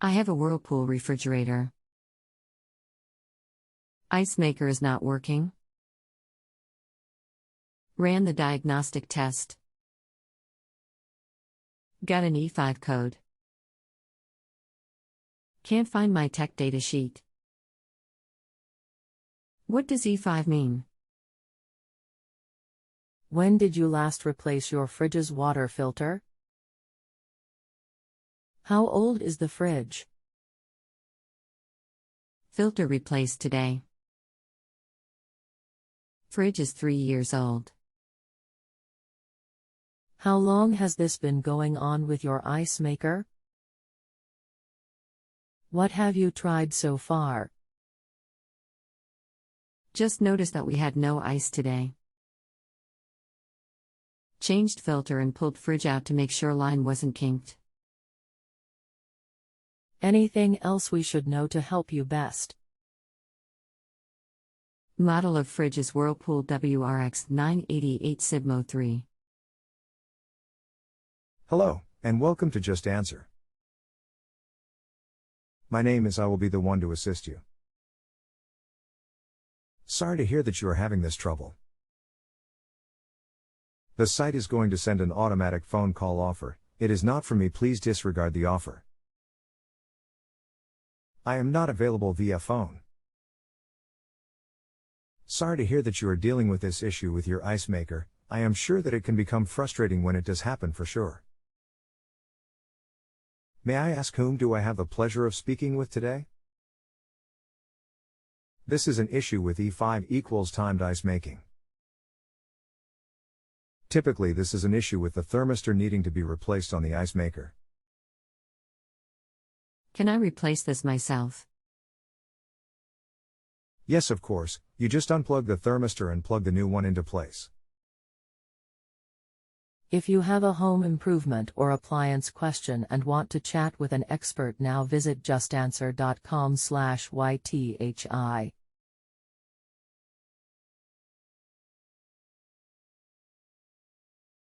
I have a whirlpool refrigerator. Ice maker is not working. Ran the diagnostic test. Got an E5 code. Can't find my tech data sheet. What does E5 mean? When did you last replace your fridge's water filter? How old is the fridge? Filter replaced today. Fridge is 3 years old. How long has this been going on with your ice maker? What have you tried so far? Just noticed that we had no ice today. Changed filter and pulled fridge out to make sure line wasn't kinked. Anything else we should know to help you best? Model of fridge is Whirlpool WRX 988 Sibmo 3. Hello, and welcome to Just Answer. My name is I will be the one to assist you. Sorry to hear that you are having this trouble. The site is going to send an automatic phone call offer. It is not for me, please disregard the offer. I am not available via phone. Sorry to hear that you are dealing with this issue with your ice maker. I am sure that it can become frustrating when it does happen for sure. May I ask whom do I have the pleasure of speaking with today? This is an issue with E5 equals timed ice making. Typically this is an issue with the thermistor needing to be replaced on the ice maker. Can I replace this myself? Yes, of course. You just unplug the thermistor and plug the new one into place. If you have a home improvement or appliance question and want to chat with an expert now, visit justanswer.com/ythi.